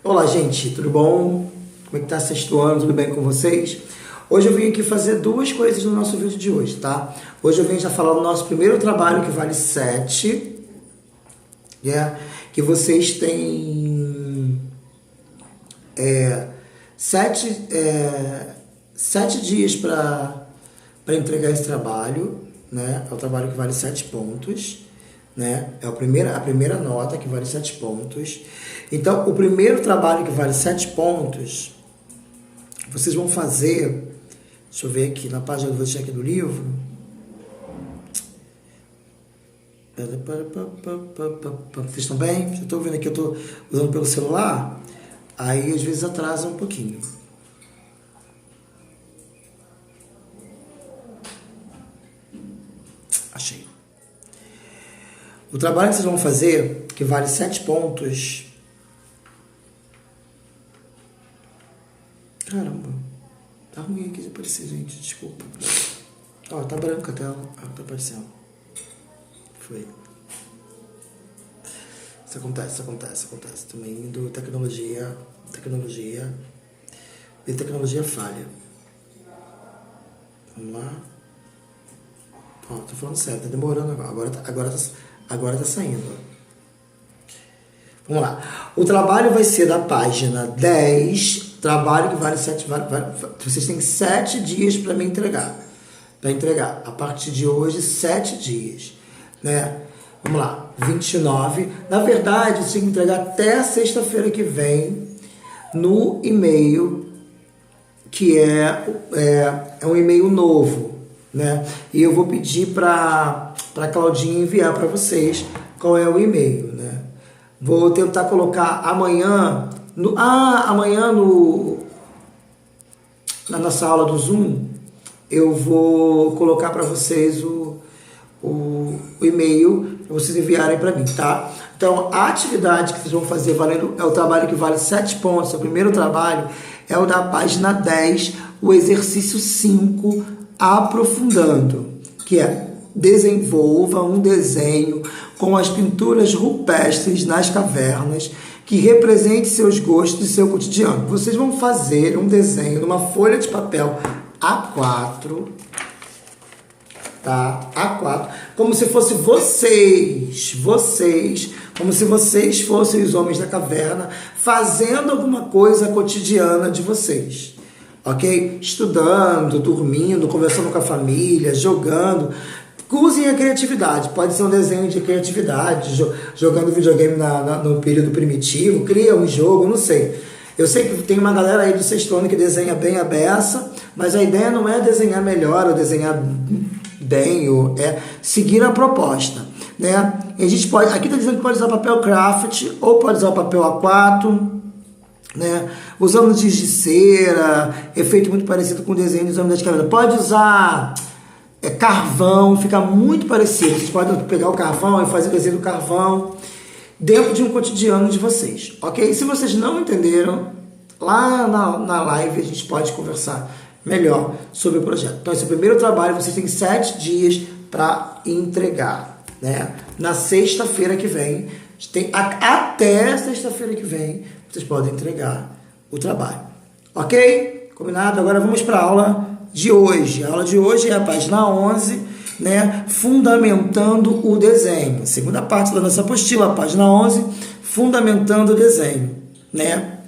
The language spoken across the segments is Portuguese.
Olá, gente, tudo bom? Como é que tá sexto ano? Tudo bem com vocês? Hoje eu vim aqui fazer duas coisas no nosso vídeo de hoje, tá? Hoje eu vim já falar do nosso primeiro trabalho, que vale 7, que vocês têm 7 dias para entregar esse trabalho, né? É o trabalho que vale 7 pontos, né? É a primeira nota que vale 7 pontos. Então, o primeiro trabalho que vale 7 pontos, vocês vão fazer. Deixa eu ver aqui na página, eu vou deixar aqui do livro. Vocês estão bem? Já estou vendo aqui, eu estou usando pelo celular, aí às vezes atrasa um pouquinho. Achei. O trabalho que vocês vão fazer, que vale 7 pontos. Caramba, tá ruim aqui de aparecer, gente, desculpa. Ó, tá branca a tela. Ah, tá aparecendo. Foi. Isso acontece. Também indo tecnologia falha. Vamos lá. Ó, tô falando certo, tá demorando agora tá saindo. Vamos lá. O trabalho vai ser da página 10. Trabalho que vale 7. Vocês têm 7 dias para me entregar. Para entregar. A partir de hoje, 7 dias. Né? Vamos lá. 29. Na verdade, vocês têm que entregar até sexta-feira que vem no e-mail, que é um e-mail novo. Né? E eu vou pedir para a Claudinha enviar para vocês qual é o e-mail. Né? Vou tentar colocar amanhã na nossa aula do Zoom, eu vou colocar para vocês o e-mail para vocês enviarem para mim, tá? Então, a atividade que vocês vão fazer é o trabalho que vale 7 pontos. O primeiro trabalho é o da página 10, o exercício 5, aprofundando, que é: desenvolva um desenho com as pinturas rupestres nas cavernas que represente seus gostos e seu cotidiano. Vocês vão fazer um desenho numa folha de papel A4, tá? A4, como se fosse vocês, como se vocês fossem os homens da caverna, fazendo alguma coisa cotidiana de vocês. Ok? Estudando, dormindo, conversando com a família, jogando. Usem a criatividade. Pode ser um desenho de criatividade, jogando videogame no período primitivo, cria um jogo, não sei. Eu sei que tem uma galera aí do sexto ano que desenha bem a beça, mas a ideia não é desenhar melhor ou desenhar bem, ou é seguir a proposta. Né? E a gente pode, aqui está dizendo que pode usar papel craft ou pode usar o papel A4, né? Usando giz de cera, efeito muito parecido com o desenho dos homens das cavernas. Pode usar carvão, fica muito parecido. Vocês podem pegar o carvão e fazer o desenho do carvão dentro de um cotidiano de vocês, ok? Se vocês não entenderam, lá na live a gente pode conversar melhor sobre o projeto. Então, esse é o primeiro trabalho. Vocês têm 7 dias para entregar, né? Na sexta-feira que vem, até sexta-feira que vem, vocês podem entregar o trabalho, ok? Combinado? Agora vamos para a aula de hoje. A aula de hoje é a página 11, né? Fundamentando o desenho. Segunda parte da nossa apostila, a página 11, fundamentando o desenho, né?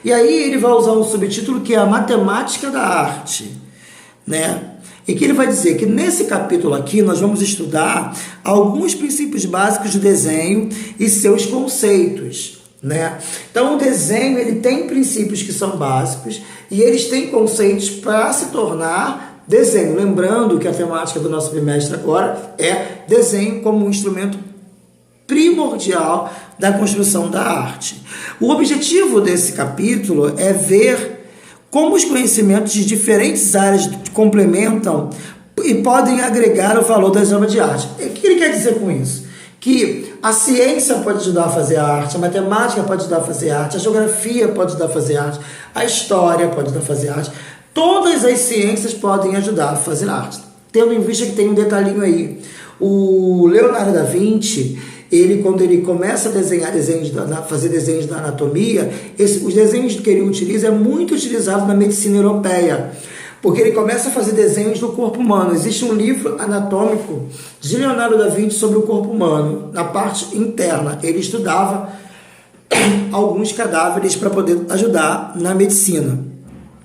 E aí ele vai usar um subtítulo que é a matemática da arte, né? E que ele vai dizer que nesse capítulo aqui nós vamos estudar alguns princípios básicos do desenho e seus conceitos, né? Então o desenho ele tem princípios que são básicos e eles têm conceitos para se tornar desenho. Lembrando que a temática do nosso trimestre agora é desenho como um instrumento primordial da construção da arte. O objetivo desse capítulo é ver como os conhecimentos de diferentes áreas complementam e podem agregar o valor das obras de arte. O que ele quer dizer com isso? Que a ciência pode ajudar a fazer arte, a matemática pode ajudar a fazer arte, a geografia pode ajudar a fazer arte, a história pode ajudar a fazer arte. Todas as ciências podem ajudar a fazer arte. Tendo em vista que tem um detalhinho aí. O Leonardo da Vinci, quando ele começa a desenhar fazer desenhos da anatomia, os desenhos que ele utiliza é muito utilizado na medicina europeia, porque ele começa a fazer desenhos do corpo humano. Existe um livro anatômico de Leonardo da Vinci sobre o corpo humano. Na parte interna, ele estudava alguns cadáveres para poder ajudar na medicina.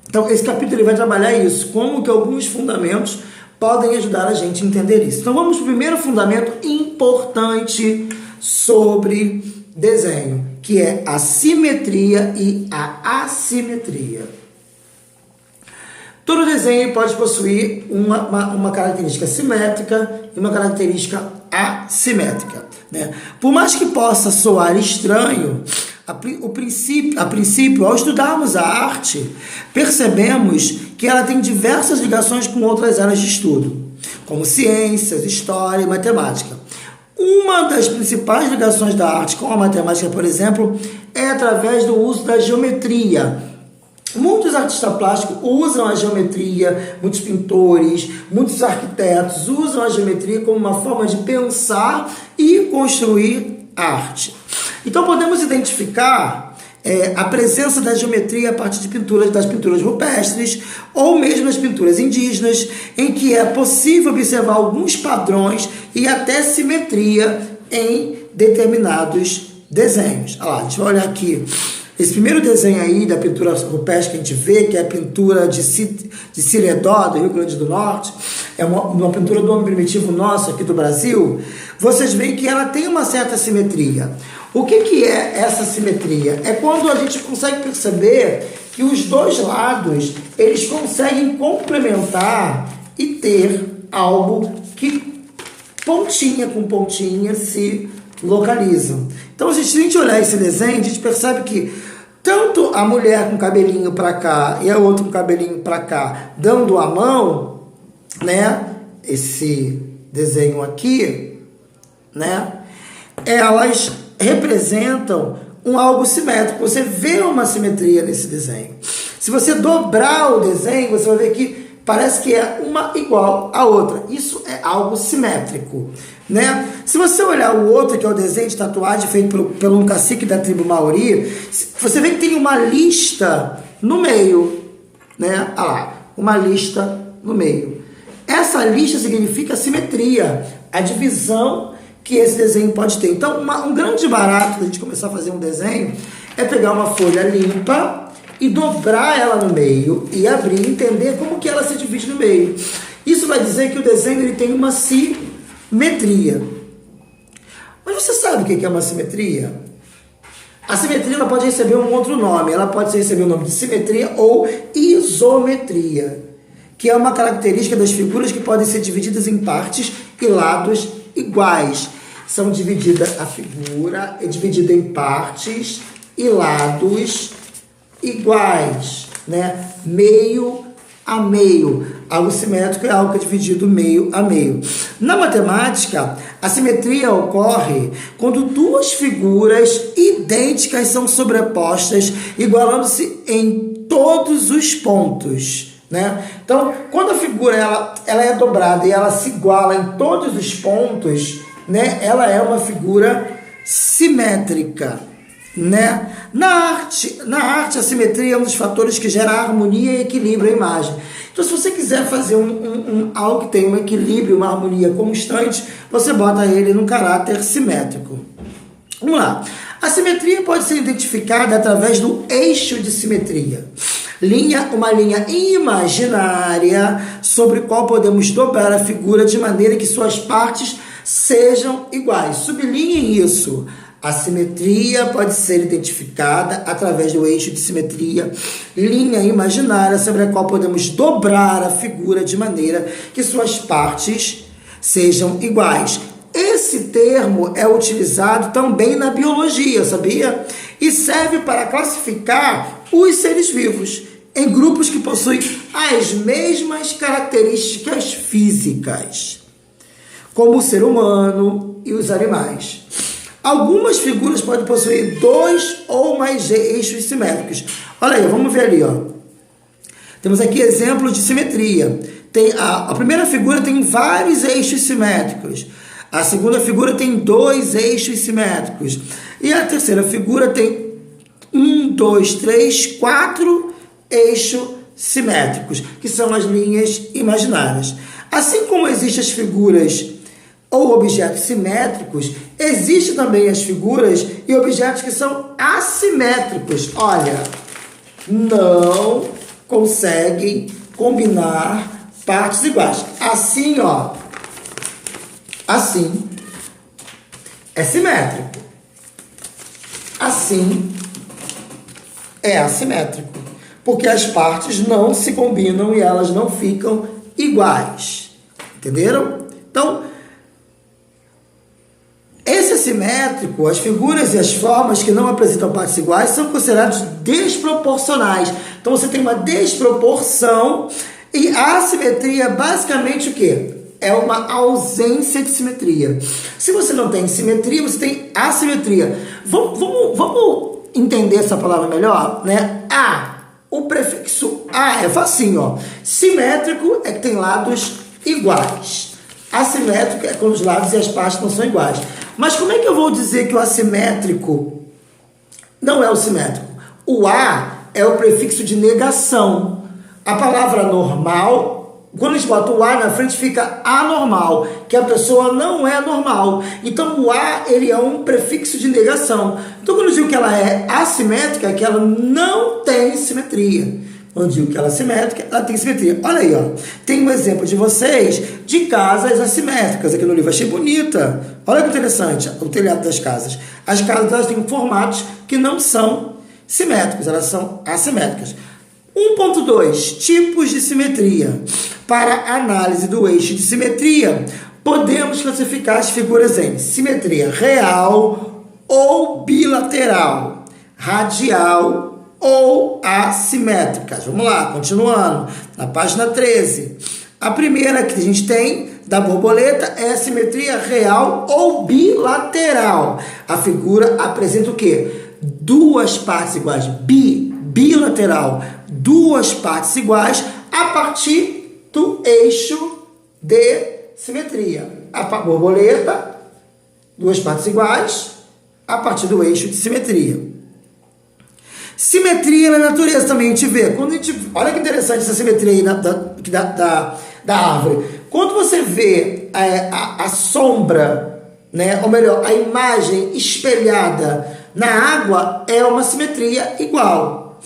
Então, esse capítulo ele vai trabalhar isso, como que alguns fundamentos podem ajudar a gente a entender isso. Então, vamos para o primeiro fundamento importante sobre desenho, que é a simetria e a assimetria. Todo desenho pode possuir uma característica simétrica e uma característica assimétrica, né? Por mais que possa soar estranho, a princípio, ao estudarmos a arte, percebemos que ela tem diversas ligações com outras áreas de estudo, como ciências, história e matemática. Uma das principais ligações da arte com a matemática, por exemplo, é através do uso da geometria. Muitos artistas plásticos usam a geometria, muitos pintores, muitos arquitetos usam a geometria como uma forma de pensar e construir arte. Então podemos identificar a presença da geometria a partir de das pinturas rupestres ou mesmo das pinturas indígenas, em que é possível observar alguns padrões e até simetria em determinados desenhos. Olha lá, a gente vai olhar aqui. Esse primeiro desenho aí da pintura rupestre que a gente vê, que é a pintura de Siredó, do Rio Grande do Norte, é uma pintura do homem primitivo nosso aqui do Brasil. Vocês veem que ela tem uma certa simetria. O que é essa simetria? É quando a gente consegue perceber que os dois lados, eles conseguem complementar e ter algo que pontinha com pontinha se localizam. Então, se a gente olhar esse desenho, a gente percebe que tanto a mulher com o cabelinho para cá e a outra com o cabelinho para cá, dando a mão, né? Esse desenho aqui, né? Elas representam algo simétrico. Você vê uma simetria nesse desenho. Se você dobrar o desenho, você vai ver que parece que é uma igual à outra. Isso é algo simétrico, né? Se você olhar o outro, que é o desenho de tatuagem feito pelo um cacique da tribo Maori, você vê que tem uma lista no meio, né? Olha lá, uma lista no meio. Essa lista significa simetria, a divisão que esse desenho pode ter. Então, um grande barato da gente começar a fazer um desenho é pegar uma folha limpa e dobrar ela no meio e abrir e entender como que ela se divide no meio. Isso vai dizer que o desenho ele tem uma simetria. Mas você sabe o que é uma simetria? A simetria ela pode receber um outro nome. Ela pode receber o nome de simetria ou isometria, que é uma característica das figuras que podem ser divididas em partes e lados iguais. A figura é dividida em partes e lados iguais, né? Meio a meio. Algo simétrico é algo que é dividido meio a meio. Na matemática, a simetria ocorre quando duas figuras idênticas são sobrepostas, igualando-se em todos os pontos, né? Então, quando a figura ela é dobrada e ela se iguala em todos os pontos, né? Ela é uma figura simétrica, né? Na arte, a simetria é um dos fatores que gera harmonia e equilíbrio à imagem. Então, se você quiser fazer algo que tem um equilíbrio, uma harmonia constante, você bota ele num caráter simétrico. Vamos lá. A simetria pode ser identificada através do eixo de simetria. Uma linha imaginária sobre a qual podemos dobrar a figura de maneira que suas partes sejam iguais. Sublinhem isso. A simetria pode ser identificada através do eixo de simetria, linha imaginária sobre a qual podemos dobrar a figura de maneira que suas partes sejam iguais. Esse termo é utilizado também na biologia, sabia? E serve para classificar os seres vivos em grupos que possuem as mesmas características físicas, como o ser humano e os animais. Algumas figuras podem possuir 2 ou mais eixos simétricos. Olha aí, vamos ver ali, ó. Temos aqui exemplos de simetria. A primeira figura tem vários eixos simétricos. A segunda figura tem 2 eixos simétricos. E a terceira figura tem 1, 2, 3, 4 eixos simétricos, que são as linhas imaginárias. Assim como existem as figuras ou objetos simétricos, existem também as figuras e objetos que são assimétricos. Olha, não conseguem combinar partes iguais. Assim, ó. Assim é simétrico. Assim é assimétrico. Porque as partes não se combinam e elas não ficam iguais. Entenderam? Então, esse assimétrico, as figuras e as formas que não apresentam partes iguais são considerados desproporcionais. Então, você tem uma desproporção e a assimetria basicamente o quê? É uma ausência de simetria. Se você não tem simetria, você tem assimetria. Vamos entender essa palavra melhor, né? O prefixo A é facinho, ó. Simétrico é que tem lados iguais. Assimétrico é quando os lados e as partes não são iguais. Mas como é que eu vou dizer que o assimétrico não é o simétrico? O A é o prefixo de negação. A palavra normal, quando a gente bota o A na frente, fica anormal, que a pessoa não é normal. Então, o A, ele é um prefixo de negação. Então, quando eu digo que ela é assimétrica, é que ela não tem simetria. Quando eu digo que ela é simétrica, ela tem simetria. Olha aí, ó. Tem um exemplo de vocês de casas assimétricas. Aqui no livro, achei bonita. Olha que interessante, o telhado das casas. As casas, elas têm formatos que não são simétricos, elas são assimétricas. 1.2. Tipos de simetria. Para análise do eixo de simetria, podemos classificar as figuras em simetria real ou bilateral, radial ou assimétricas. Vamos lá, continuando. Na página 13. A primeira que a gente tem da borboleta é a simetria real ou bilateral. A figura apresenta o quê? 2 partes iguais. Bilateral. 2 partes iguais a partir do eixo de simetria. A borboleta, 2 partes iguais a partir do eixo de simetria. Simetria na natureza também a gente vê. Quando a gente, olha que interessante essa simetria aí da árvore. Quando você vê a sombra, né, ou melhor, a imagem espelhada na água, é uma simetria igual,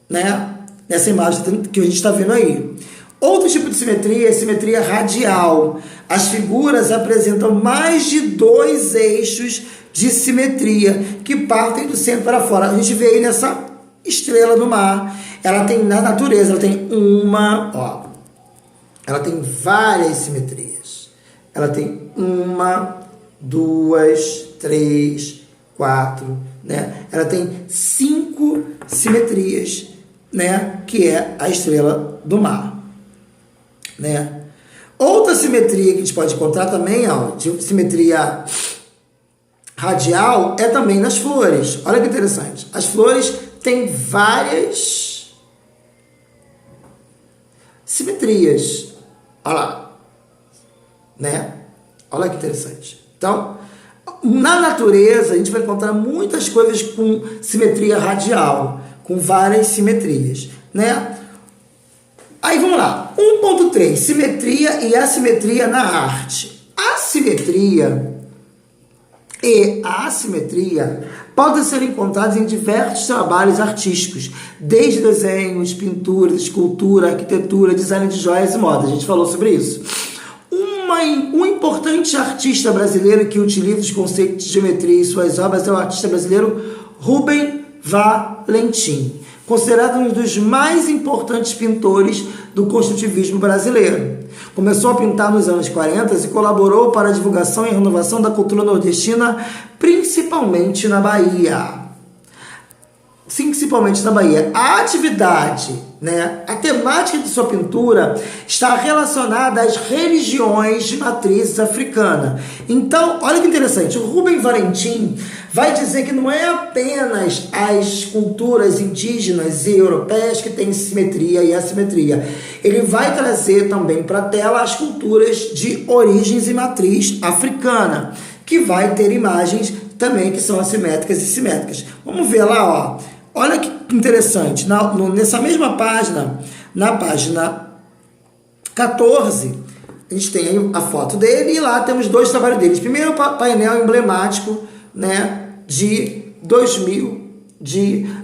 né? Nessa imagem que a gente está vendo aí. Outro tipo de simetria é a simetria radial. As figuras apresentam mais de 2 eixos de simetria que partem do centro para fora. A gente vê aí nessa estrela do mar. Ela tem, na natureza, ela tem ela tem várias simetrias. Ela tem 1, 2, 3, 4, né? Ela tem 5 simetrias, né? Que é a estrela do mar, né? Outra simetria que a gente pode encontrar também, ó, de simetria radial, é também nas flores. Olha que interessante. As flores têm várias simetrias. Olha lá, né? Olha que interessante. Então, na natureza, a gente vai encontrar muitas coisas com simetria radial, com várias simetrias, né? Aí vamos lá. 1.3. Simetria e assimetria na arte. A simetria e a assimetria podem ser encontrados em diversos trabalhos artísticos, desde desenhos, pinturas, escultura, arquitetura, design de joias e moda. A gente falou sobre isso. Um importante artista brasileiro que utiliza os conceitos de geometria em suas obras é o artista brasileiro Rubem Valentim, considerado um dos mais importantes pintores do construtivismo brasileiro. Começou a pintar nos anos 40 e colaborou para a divulgação e renovação da cultura nordestina, principalmente na Bahia. principalmente na Bahia, a atividade, né, a temática de sua pintura está relacionada às religiões de matriz africana. Então, olha que interessante, o Rubem Valentim vai dizer que não é apenas as culturas indígenas e europeias que têm simetria e assimetria. Ele vai trazer também para a tela as culturas de origens e matriz africana, que vai ter imagens também que são assimétricas e simétricas. Vamos ver lá, ó. Olha que interessante, nessa mesma página, na página 14, a gente tem aí a foto dele e lá temos dois trabalhos deles. Primeiro, painel emblemático, né, de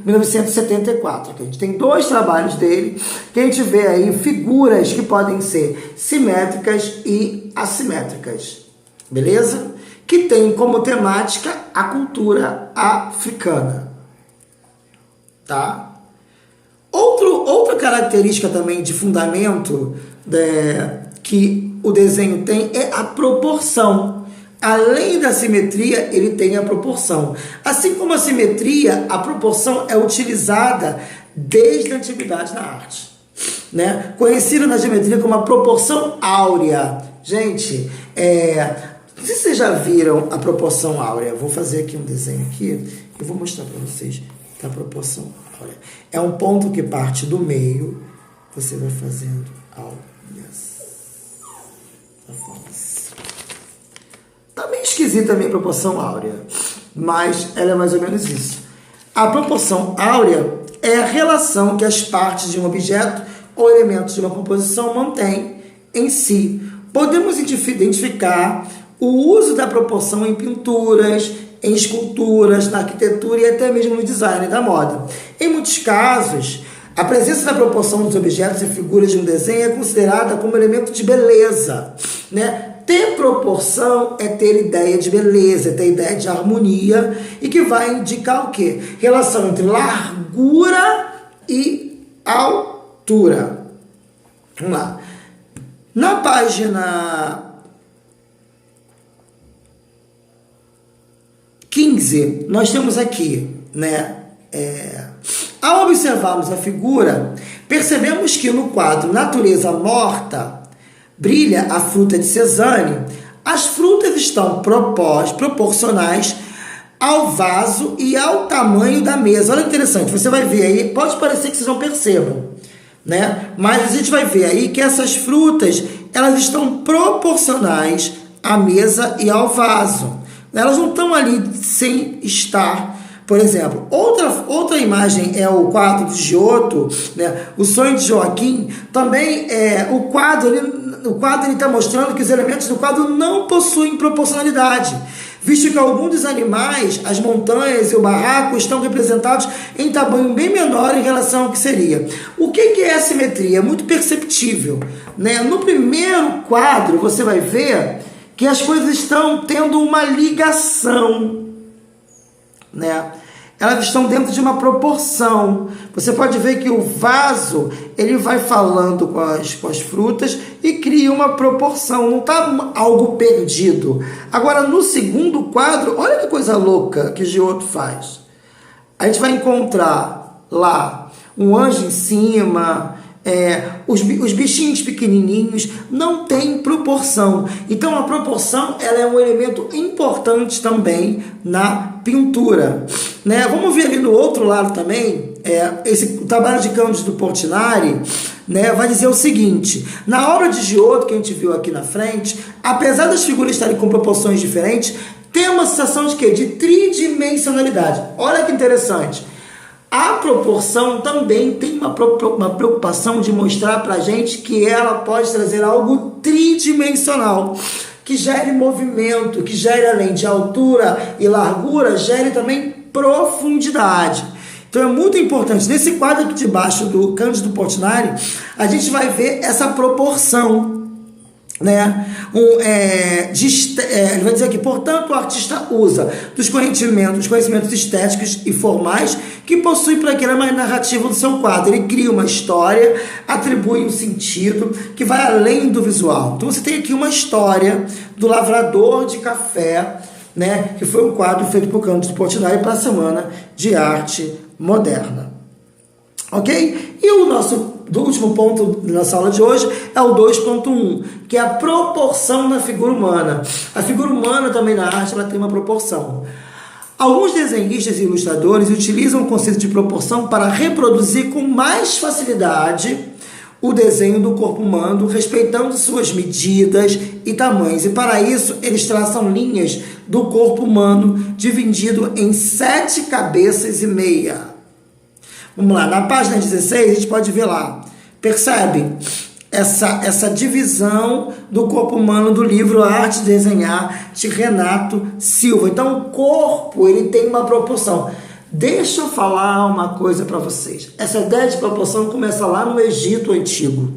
1974. Aqui a gente tem dois trabalhos dele, que a gente vê aí figuras que podem ser simétricas e assimétricas, beleza? Que tem como temática a cultura africana. Tá? Outra característica também de fundamento que o desenho tem é a proporção. Além da simetria, ele tem a proporção. Assim como a simetria, a proporção é utilizada desde a antiguidade na arte, né? Conhecida na geometria como a proporção áurea. Gente, não sei se vocês já viram a proporção áurea. Vou fazer aqui um desenho aqui e vou mostrar para vocês. A proporção áurea é um ponto que parte do meio, você vai fazendo áureas. Tá meio esquisita a minha proporção áurea, mas ela é mais ou menos isso. A proporção áurea é a relação que as partes de um objeto ou elementos de uma composição mantêm em si. Podemos identificar o uso da proporção em pinturas, em esculturas, na arquitetura e até mesmo no design da moda. Em muitos casos, a presença da proporção dos objetos e figuras de um desenho é considerada como elemento de beleza, né? Ter proporção é ter ideia de beleza, é ter ideia de harmonia e que vai indicar o quê? Relação entre largura e altura. Vamos lá. Na página 15, nós temos aqui, né? Ao observarmos a figura, percebemos que no quadro Natureza Morta, brilha a fruta de Cézanne, as frutas estão proporcionais ao vaso e ao tamanho da mesa. Olha que interessante, você vai ver aí, pode parecer que vocês não percebam, né? Mas a gente vai ver aí que essas frutas, elas estão proporcionais à mesa e ao vaso. Elas não estão ali sem estar. Por exemplo, outra imagem é o quadro de Giotto, né? O Sonho de Joaquim. Também o quadro está mostrando que os elementos do quadro não possuem proporcionalidade, visto que alguns dos animais, as montanhas e o barraco, estão representados em tamanho bem menor em relação ao que seria. O que é a simetria? É muito perceptível, né? No primeiro quadro, você vai ver que as coisas estão tendo uma ligação, né? Elas estão dentro de uma proporção. Você pode ver que o vaso, ele vai falando com as frutas e cria uma proporção, não está algo perdido. Agora, no segundo quadro, olha que coisa louca que Giotto faz. A gente vai encontrar lá um anjo em cima, os bichinhos pequenininhos, não tem proporção. Então a proporção, ela é um elemento importante também na pintura, né? Vamos ver ali no outro lado também, esse trabalho de Cândido Portinari, né, vai dizer o seguinte: na obra de Giotto que a gente viu aqui na frente, apesar das figuras estarem com proporções diferentes, tem uma sensação de quê? De tridimensionalidade. Olha que interessante. A proporção também tem uma preocupação de mostrar para a gente que ela pode trazer algo tridimensional, que gere movimento, que gere, além de altura e largura, gere também profundidade. Então é muito importante. Nesse quadro aqui de baixo do Cândido Portinari, a gente vai ver essa proporção, né? Ele vai dizer aqui: portanto, o artista usa dos conhecimentos estéticos e formais que possui para aquela narrativa do seu quadro. Ele cria uma história, atribui um sentido que vai além do visual. Então você tem aqui uma história do lavrador de café, né, que foi um quadro feito por Canto de Portinari para a Semana de Arte Moderna. Ok? E o nosso último ponto da nossa aula de hoje é o 2.1, que é a proporção na figura humana. A figura humana também na arte ela tem uma proporção. Alguns desenhistas e ilustradores utilizam o conceito de proporção para reproduzir com mais facilidade o desenho do corpo humano, respeitando suas medidas e tamanhos. E para isso, eles traçam linhas do corpo humano dividido em 7 cabeças e meia. Vamos lá, na página 16 a gente pode ver lá, percebe essa divisão do corpo humano do livro A Arte de Desenhar, de Renato Silva. Então o corpo ele tem uma proporção. Deixa eu falar uma coisa para vocês. Essa ideia de proporção começa lá no Egito Antigo,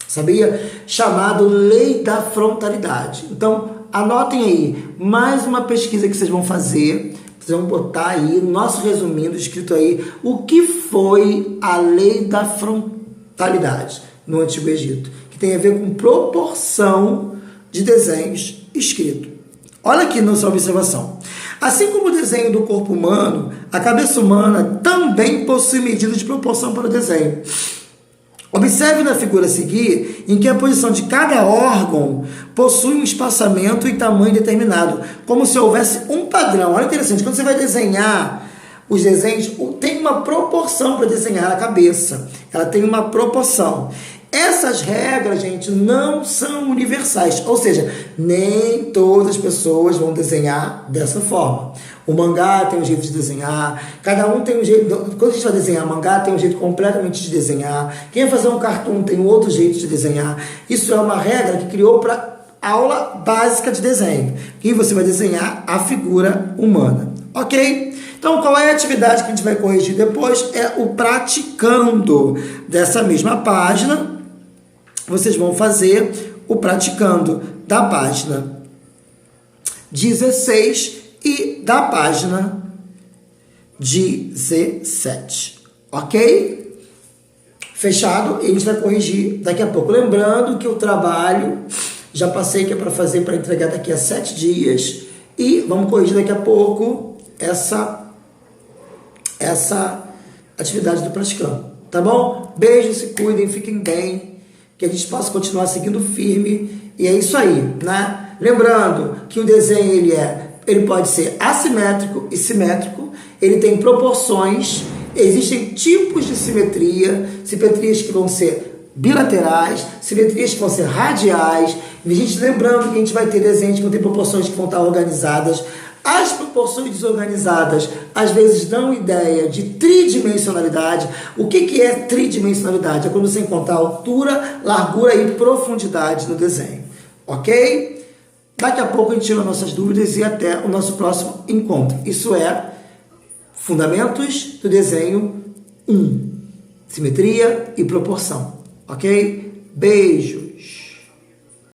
sabia? Chamado Lei da Frontalidade. Então anotem aí, mais uma pesquisa que vocês vão fazer. Vocês vão botar aí, nosso resumindo, escrito aí, o que foi a lei da frontalidade no Antigo Egito, que tem a ver com proporção de desenhos escritos. Olha aqui nossa observação. Assim como o desenho do corpo humano, a cabeça humana também possui medida de proporção para o desenho. Observe na figura a seguir, em que a posição de cada órgão possui um espaçamento e tamanho determinado, como se houvesse um padrão. Olha que interessante, quando você vai desenhar os desenhos, tem uma proporção para desenhar a cabeça. Ela tem uma proporção. Essas regras, gente, não são universais, ou seja, nem todas as pessoas vão desenhar dessa forma. O mangá tem um jeito de desenhar, cada um tem um jeito. Quando a gente vai desenhar mangá, tem um jeito completamente de desenhar. Quem vai fazer um cartoon tem um outro jeito de desenhar. Isso é uma regra que criou para aula básica de desenho. E você vai desenhar a figura humana, ok? Então, qual é a atividade que a gente vai corrigir depois? É o praticando. Dessa mesma página, vocês vão fazer o praticando da página 16 e da página 17, ok? Fechado? E a gente vai corrigir daqui a pouco. Lembrando que o trabalho, já passei que é para fazer, para entregar daqui a 7 dias. E vamos corrigir daqui a pouco essa atividade do praticando. Tá bom? Beijos, se cuidem, fiquem bem. Que a gente possa continuar seguindo firme. E é isso aí, né? Lembrando que o desenho ele pode ser assimétrico e simétrico, ele tem proporções, existem tipos de simetria, simetrias que vão ser bilaterais, simetrias que vão ser radiais. E, gente, lembrando que a gente vai ter desenhos que vão ter proporções que vão estar organizadas. As proporções desorganizadas às vezes dão ideia de tridimensionalidade. O que é tridimensionalidade? É quando você encontra altura, largura e profundidade no desenho, ok? Daqui a pouco a gente tira nossas dúvidas e até o nosso próximo encontro. Isso é Fundamentos do Desenho 1. Simetria e proporção, ok? Beijo!